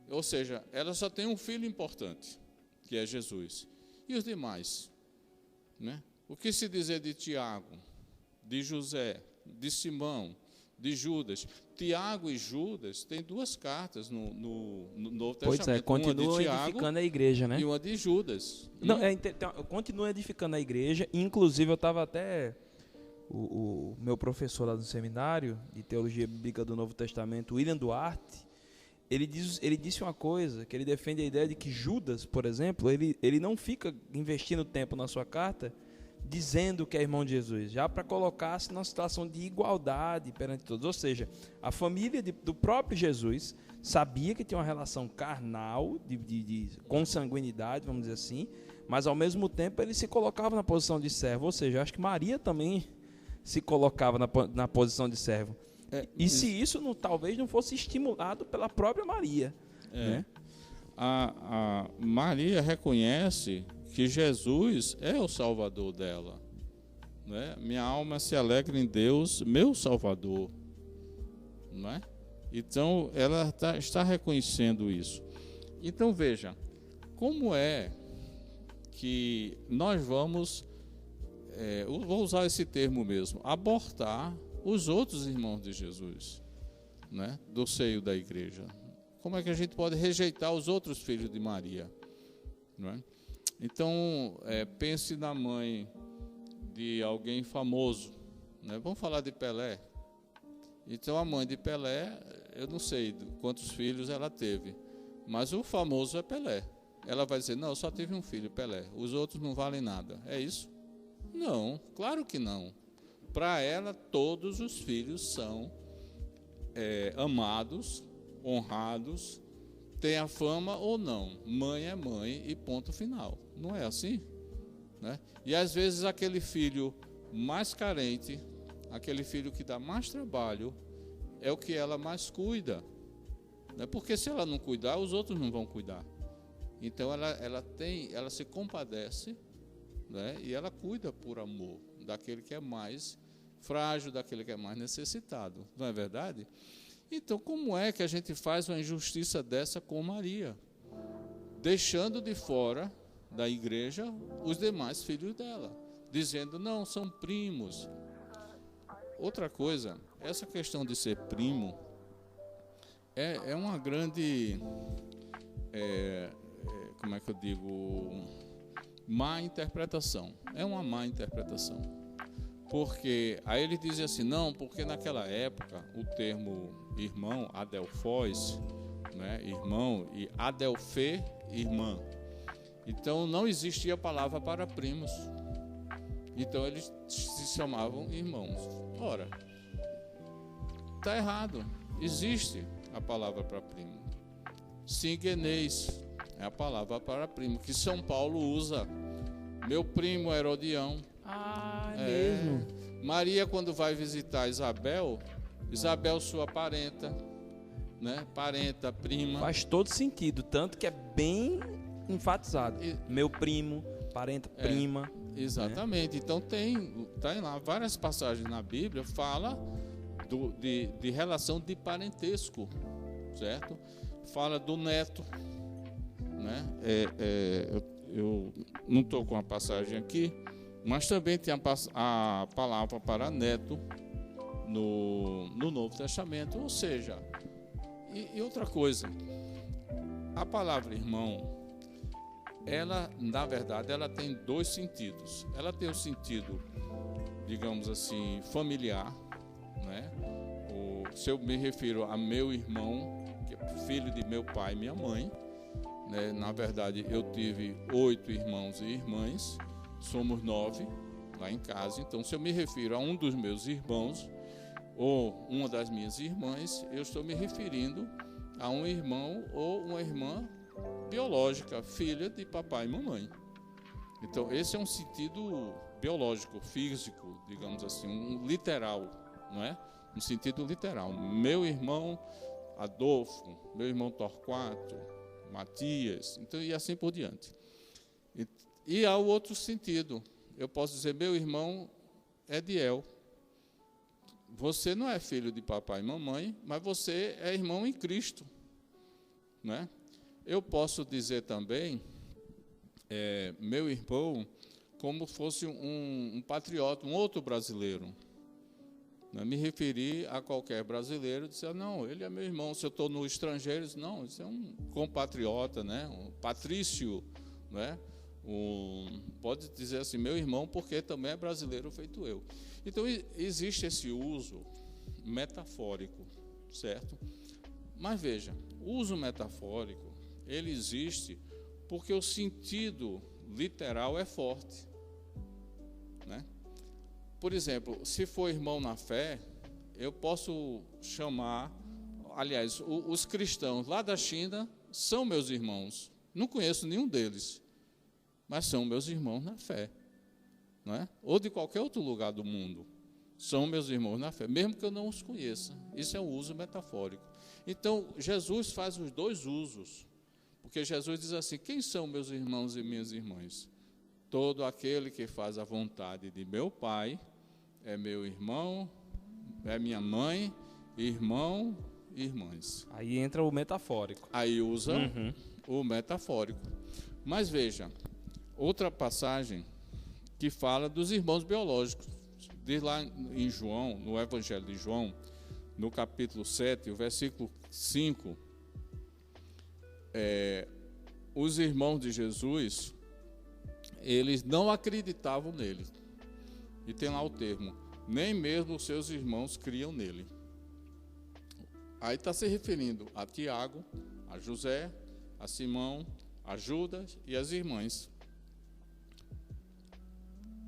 S2: Ou seja, ela só tem um filho importante, que é Jesus. E os demais, né? O que se dizer de Tiago, de José, de Simão, de Judas? Tiago e Judas têm 2 cartas no Novo Testamento.
S1: Pois é, continua edificando a igreja, né?
S2: E uma de Judas.
S1: Não, continua edificando a igreja. Inclusive, eu estava até... O meu professor lá do seminário de Teologia Bíblica do Novo Testamento, William Duarte, ele disse uma coisa, que ele defende a ideia de que Judas, por exemplo, ele não fica investindo tempo na sua carta dizendo que é irmão de Jesus, já para colocar-se numa situação de igualdade perante todos. Ou seja, a família do próprio Jesus sabia que tinha uma relação carnal, de consanguinidade, vamos dizer assim, mas ao mesmo tempo ele se colocava na posição de servo. Ou seja, acho que Maria também se colocava na posição de servo. Se isso talvez não fosse estimulado pela própria Maria. Né?
S2: A Maria reconhece que Jesus é o Salvador dela. Né? Minha alma se alegra em Deus, meu Salvador. Não é? Então, ela está reconhecendo isso. Então, veja, como é que nós vamos... vou usar esse termo mesmo, abortar os outros irmãos de Jesus, né, do seio da igreja. Como é que a gente pode rejeitar os outros filhos de Maria? Não é? Então, pense na mãe de alguém famoso, né? Vamos falar de Pelé. Então, a mãe de Pelé, eu não sei quantos filhos ela teve, mas o famoso é Pelé. Ela vai dizer, não, eu só tive um filho, Pelé, os outros não valem nada. É isso? Não, claro que não. Para ela, todos os filhos são amados, honrados, tem a fama ou não. Mãe é mãe e ponto final. Não é assim? Né? E às vezes aquele filho mais carente, aquele filho que dá mais trabalho, é o que ela mais cuida. Né? Porque se ela não cuidar, os outros não vão cuidar. Então ela se compadece, né? E ela cuida por amor daquele que é mais frágil, daquele que é mais necessitado. Não é verdade? Então, como é que a gente faz uma injustiça dessa com Maria? Deixando de fora da igreja os demais filhos dela, dizendo, não, são primos. Outra coisa, essa questão de ser primo é uma grande, como é que eu digo, má interpretação. É uma má interpretação. Porque aí ele diz assim, não, porque naquela época o termo irmão, adelphos, né, irmão, e adelphê, irmã. Então não existia a palavra para primos. Então eles se chamavam irmãos. Ora, está errado. Existe a palavra para primo. Singeneis é a palavra para primo, que São Paulo usa. Meu primo Herodião.
S1: Mesmo.
S2: Maria, quando vai visitar Isabel, sua parenta, né? Parenta, prima.
S1: Faz todo sentido, tanto que é bem enfatizado. Meu primo, parenta, prima.
S2: Exatamente. Né? Então tem lá várias passagens na Bíblia fala de relação de parentesco, certo? Fala do neto, né? eu não estou com a passagem aqui, mas também tem a palavra para neto no Novo Testamento. Ou seja, e outra coisa, a palavra irmão, ela, na verdade, ela tem dois sentidos. Ela tem o sentido, digamos assim, familiar, né? Se eu me refiro a meu irmão, que é filho de meu pai e minha mãe, né? Na verdade, eu tive 8 irmãos e irmãs, somos 9 lá em casa. Então, se eu me refiro a um dos meus irmãos ou uma das minhas irmãs, eu estou me referindo a um irmão ou uma irmã biológica, filha de papai e mamãe. Então, esse é um sentido biológico, físico, digamos assim, um literal, não é? Um sentido literal. Meu irmão Adolfo, meu irmão Torquato, Matias, então, e assim por diante. E há o outro sentido. Eu posso dizer, meu irmão Ediel. Você não é filho de papai e mamãe, mas você é irmão em Cristo, né? Eu posso dizer também, meu irmão, como fosse um patriota, um outro brasileiro. Não me referir a qualquer brasileiro, dizer, não, ele é meu irmão. Se eu estou no estrangeiro, não, isso é um compatriota, né? Um patrício, né? Pode dizer assim, meu irmão, porque também é brasileiro feito eu. Então, existe esse uso metafórico, certo? Mas veja, o uso metafórico, ele existe porque o sentido literal é forte, né? Por exemplo, se for irmão na fé, eu posso chamar, aliás, os cristãos lá da China são meus irmãos. Não conheço nenhum deles, mas são meus irmãos na fé, não é? Ou de qualquer outro lugar do mundo, são meus irmãos na fé, mesmo que eu não os conheça. Isso é o uso metafórico. Então, Jesus faz os dois usos, porque Jesus diz assim, quem são meus irmãos e minhas irmãs? Todo aquele que faz a vontade de meu Pai é meu irmão, é minha mãe, irmão e irmãs.
S1: Aí entra o metafórico.
S2: Aí usa o metafórico. Mas veja, outra passagem que fala dos irmãos biológicos. Diz lá em João, no Evangelho de João, no capítulo 7, o versículo 5, os irmãos de Jesus, eles não acreditavam nele. E tem lá o termo, nem mesmo os seus irmãos criam nele. Aí está se referindo a Tiago, a José, a Simão, a Judas e as irmãs.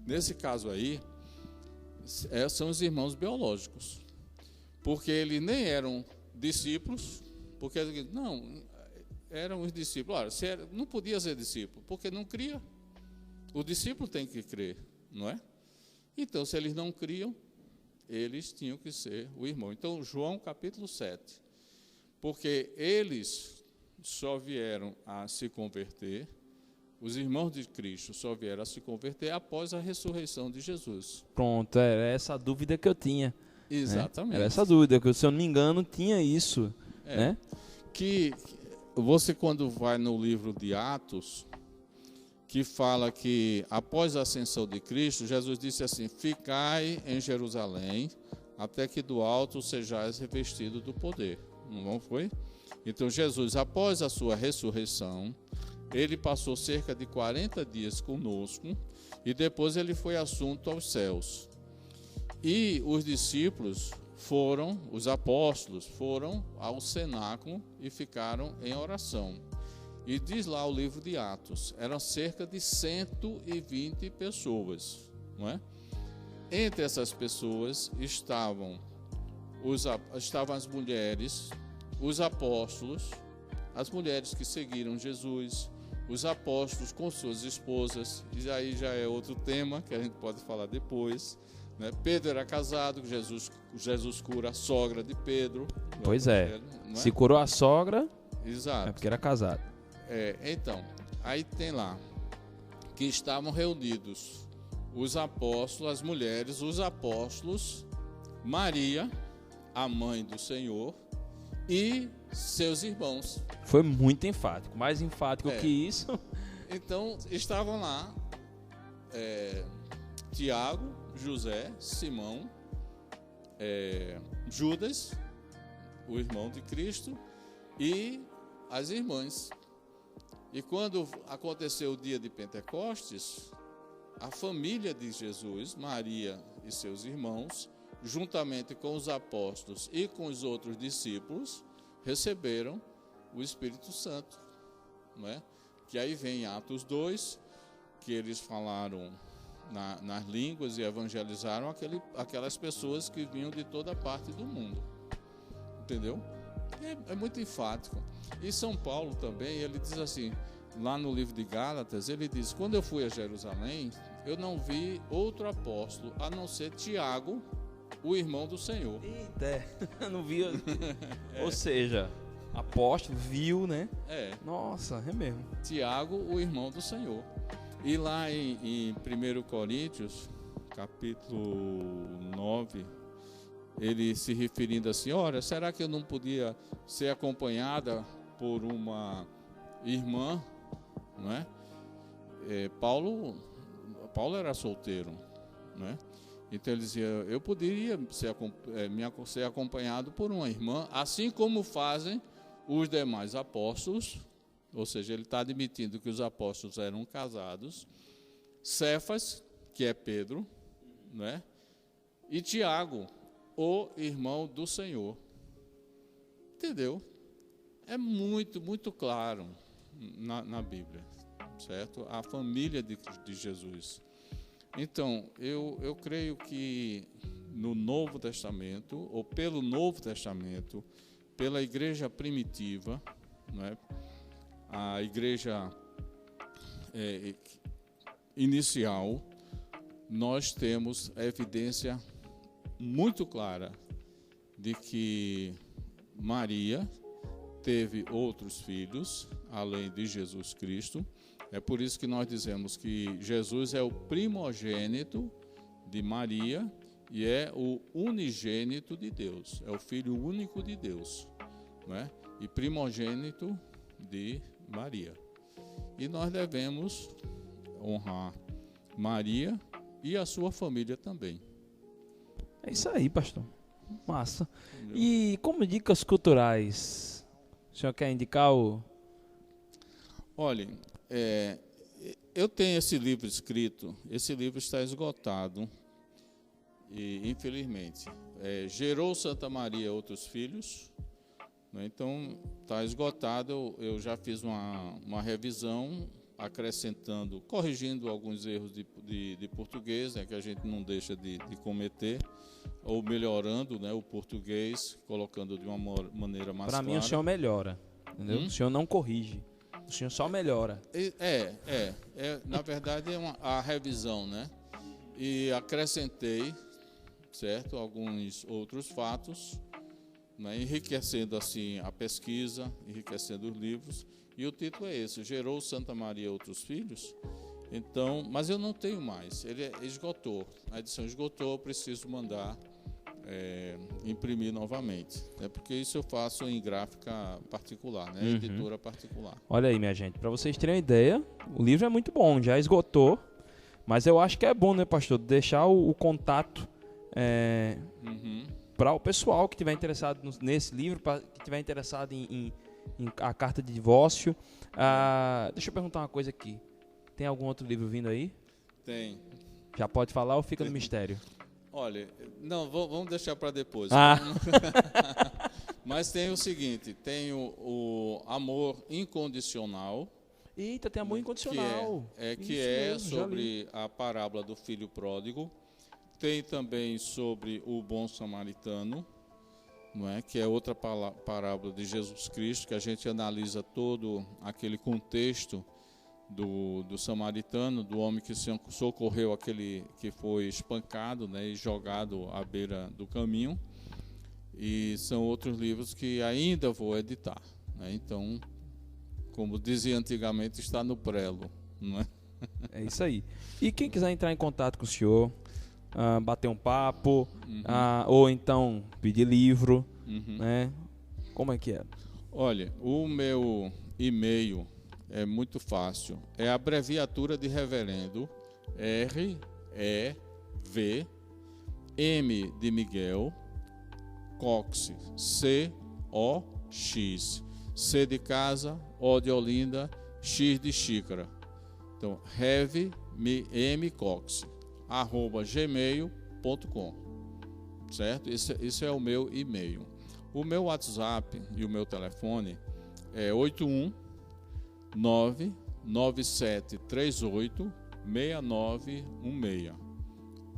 S2: Nesse caso aí, são os irmãos biológicos, porque eles nem eram discípulos, porque não, eram os discípulos. Olha, não podia ser discípulo, porque não cria. O discípulo tem que crer, não é? Então, se eles não criam, eles tinham que ser o irmão. Então, João capítulo 7, porque eles só vieram a se converter, os irmãos de Cristo só vieram a se converter após a ressurreição de Jesus.
S1: Pronto, era essa a dúvida que eu tinha.
S2: Exatamente.
S1: Né? Era essa dúvida, que se eu não me engano tinha isso. Né?
S2: Que você, quando vai no livro de Atos, que fala que após a ascensão de Cristo, Jesus disse assim, ficai em Jerusalém, até que do alto sejais revestido do poder. Não foi? Então Jesus, após a sua ressurreição, ele passou cerca de 40 dias conosco e depois ele foi assunto aos céus. E os discípulos os apóstolos foram ao cenáculo e ficaram em oração. E diz lá o livro de Atos, eram cerca de 120 pessoas, não é? Entre essas pessoas estavam as mulheres, os apóstolos, as mulheres que seguiram Jesus, os apóstolos com suas esposas, e aí já é outro tema que a gente pode falar depois, né? Pedro era casado, Jesus cura a sogra de Pedro.
S1: Pois é, se curou a sogra,
S2: exato,
S1: é porque era casado.
S2: Então, aí tem lá que estavam reunidos os apóstolos, as mulheres, os apóstolos, Maria, a mãe do Senhor, e seus irmãos.
S1: Foi muito enfático, mais enfático que isso.
S2: Então, estavam lá Tiago, José, Simão, Judas, o irmão de Cristo, e as irmãs. E quando aconteceu o dia de Pentecostes, a família de Jesus, Maria e seus irmãos, juntamente com os apóstolos e com os outros discípulos, receberam o Espírito Santo, não é? Que aí vem Atos 2, que eles falaram nas línguas e evangelizaram aquelas pessoas que vinham de toda parte do mundo, entendeu? É muito enfático. E São Paulo também, ele diz assim, lá no livro de Gálatas, ele diz: quando eu fui a Jerusalém, eu não vi outro apóstolo a não ser Tiago, o irmão do Senhor.
S1: Eita, não via. Ou seja, apóstolo, viu, né?
S2: Nossa,
S1: é mesmo.
S2: Tiago, o irmão do Senhor. E lá em 1 Coríntios, capítulo 9, ele se referindo assim: olha, será que eu não podia ser acompanhada por uma irmã, não é? Paulo era solteiro, não é? Então ele dizia: eu poderia ser acompanhado por uma irmã, assim como fazem os demais apóstolos. Ou seja, ele está admitindo que os apóstolos eram casados. Cefas, que é Pedro, né? E Tiago, o irmão do Senhor. Entendeu? É muito, muito claro na Bíblia, certo? A família de Jesus. Então, eu creio que no Novo Testamento, ou pelo Novo Testamento, pela igreja primitiva, não é? A igreja inicial, nós temos a evidência muito clara de que Maria teve outros filhos, além de Jesus Cristo. É por isso que nós dizemos que Jesus é o primogênito de Maria e é o unigênito de Deus, é o Filho único de Deus, não é? E primogênito de Maria. E nós devemos honrar Maria e a sua família também.
S1: É isso aí, pastor. Massa. Entendeu? E como dicas culturais, o senhor quer indicar o...
S2: Olha, eu tenho esse livro escrito, esse livro está esgotado, e infelizmente, Gerou Santa Maria outros filhos, né? Então está esgotado. Eu já fiz uma revisão, acrescentando, corrigindo alguns erros de português, né, que a gente não deixa de cometer, ou melhorando, né, o português, colocando de uma maneira mais clara.
S1: Para mim o senhor melhora, entendeu? O senhor não corrige. O senhor só melhora.
S2: Na verdade é a revisão, né? E acrescentei, certo, alguns outros fatos, né, enriquecendo assim a pesquisa, enriquecendo os livros. E o título é esse: Gerou Santa Maria outros filhos? Então, mas eu não tenho mais. Ele esgotou. A edição esgotou. Eu preciso mandar imprimir novamente. Porque isso eu faço em gráfica particular, né? Editora particular.
S1: Olha aí, minha gente, para vocês terem uma ideia, o livro é muito bom, já esgotou, mas eu acho que é bom, né, pastor, deixar o contato para o pessoal que estiver interessado nesse livro, que estiver interessado em a carta de divórcio. Deixa eu perguntar uma coisa aqui. Tem algum outro livro vindo aí?
S2: Tem.
S1: Já pode falar ou fica no mistério?
S2: Olha, não, vamos deixar para depois.
S1: Ah.
S2: Mas tem o seguinte, tem o Amor Incondicional.
S1: Eita, tem Amor Incondicional.
S2: Que é sobre a parábola do filho pródigo. Tem também sobre o bom samaritano, não é? Que é outra parábola de Jesus Cristo, que a gente analisa todo aquele contexto do samaritano, do homem que socorreu aquele que foi espancado, né, e jogado à beira do caminho. E são outros livros que ainda vou editar, né? Então, como dizia antigamente, está no prelo, não é?
S1: É isso aí. E quem quiser entrar em contato com o senhor, bater um papo, ou então pedir livro, né? Como é que é?
S2: Olha, o meu e-mail é muito fácil. É a abreviatura de reverendo, R-E-V, M de Miguel, Cox, C-O-X. C de casa, O de Olinda, X de xícara. Então, revmcox@gmail.com, certo? Esse é o meu e-mail. O meu WhatsApp e o meu telefone é 81997386916.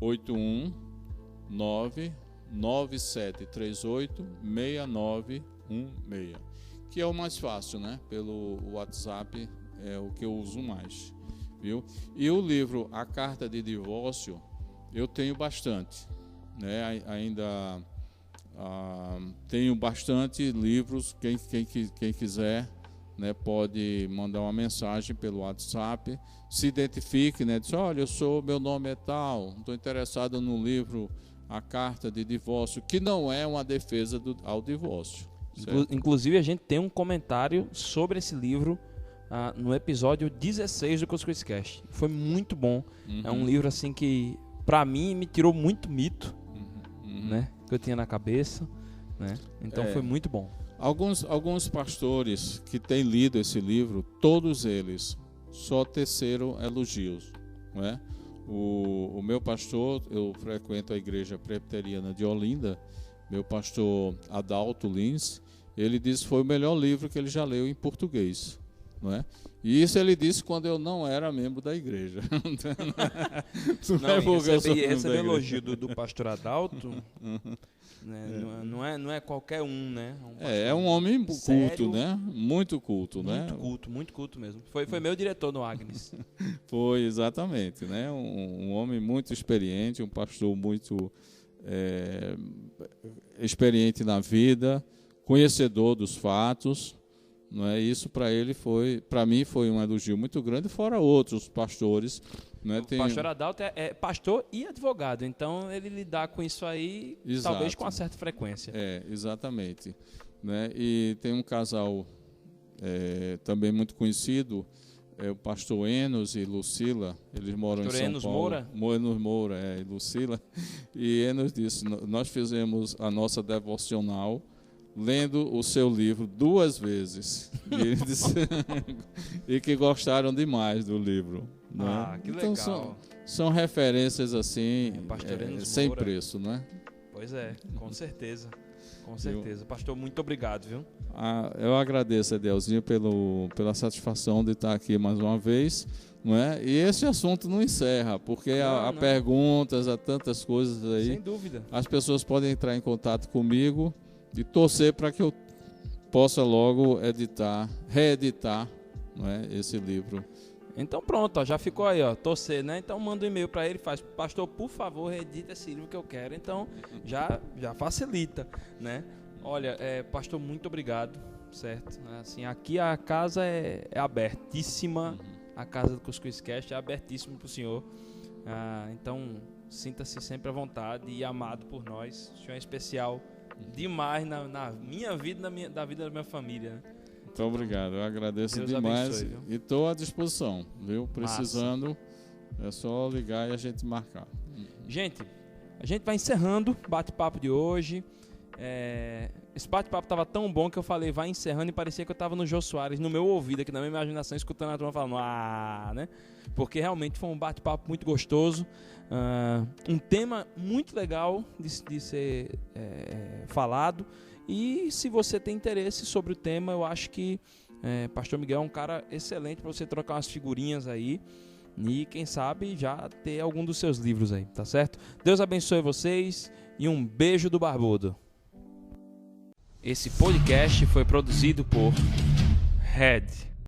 S2: 81997386916, que é o mais fácil, né? Pelo WhatsApp é o que eu uso mais, viu? E o livro A Carta de Divórcio eu tenho bastante, né? Ainda tenho bastante livros. Quem quiser, né, pode mandar uma mensagem pelo WhatsApp, se identifique, né? Diz: olha, meu nome é tal, estou interessado no livro A Carta de Divórcio, que não é uma defesa ao divórcio.
S1: Inclusive, a gente tem um comentário sobre esse livro no episódio 16 do Cuscuz Cast. Foi muito bom. É um livro assim que, para mim, me tirou muito mito, né, que eu tinha na cabeça, né? Então foi muito bom.
S2: Alguns pastores que têm lido esse livro, todos eles só teceram elogios, não é? O meu pastor, eu frequento a igreja presbiteriana de Olinda, meu pastor Adalto Lins, ele disse que foi o melhor livro que ele já leu em português, não é? E isso ele disse quando eu não era membro da igreja.
S1: Esse elogio do pastor Adalto, né, não é qualquer um, né?
S2: É um homem culto, sério, né? Muito culto, né?
S1: Muito culto mesmo. Foi meu diretor no Agnes.
S2: Foi, exatamente, né? Um homem muito experiente, um pastor muito experiente na vida, conhecedor dos fatos. Não é? Isso para mim foi um elogio muito grande, fora outros pastores. Não é?
S1: O pastor Adalto é pastor e advogado, então ele lidar com isso aí, exato, talvez com uma certa frequência.
S2: Exatamente. Né? E tem um casal também muito conhecido, o pastor Enos e Lucila, eles moram pastor em São
S1: Enos
S2: Paulo.
S1: Moura?
S2: Enos Moura, e Lucila. E Enos disse: nós fizemos a nossa devocional lendo o seu livro 2 vezes. E ele disse e que gostaram demais do livro. Né?
S1: Que
S2: então,
S1: legal.
S2: São referências assim, sem
S1: Moura.
S2: Preço, né?
S1: Pois é, com certeza. Com certeza. Pastor, muito obrigado, viu?
S2: Eu agradeço, Edelzinho, pela satisfação de estar aqui mais uma vez. Não é? E esse assunto não encerra, porque há perguntas, há tantas coisas aí.
S1: Sem dúvida.
S2: As pessoas podem entrar em contato comigo e torcer para que eu possa logo reeditar, não é, esse livro.
S1: Então pronto, já ficou aí, torcer, né? Então manda um e-mail para ele, faz: pastor, por favor, reedita esse livro que eu quero. Então já facilita, né? Olha, pastor, muito obrigado, certo? Assim, aqui a casa é abertíssima, a casa do Cuscuz Cast é abertíssima para o senhor. Então sinta-se sempre à vontade e amado por nós. O senhor é especial demais na minha vida, da vida da minha família, né?
S2: Muito obrigado, eu agradeço
S1: Deus
S2: demais
S1: abençoe,
S2: e estou à disposição, viu? Precisando,
S1: massa.
S2: É só ligar e a gente marcar.
S1: Gente, a gente vai encerrando o bate-papo de hoje. Esse bate-papo estava tão bom que eu falei vai encerrando e parecia que eu estava no Jô Soares, no meu ouvido, aqui na minha imaginação, escutando a turma falando né? Porque realmente foi um bate-papo muito gostoso, um tema muito legal de ser falado. E se você tem interesse sobre o tema, eu acho que Pastor Miguel é um cara excelente para você trocar umas figurinhas aí e quem sabe já ter algum dos seus livros aí, tá certo? Deus abençoe vocês e um beijo do Barbudo. Esse podcast foi produzido por Red.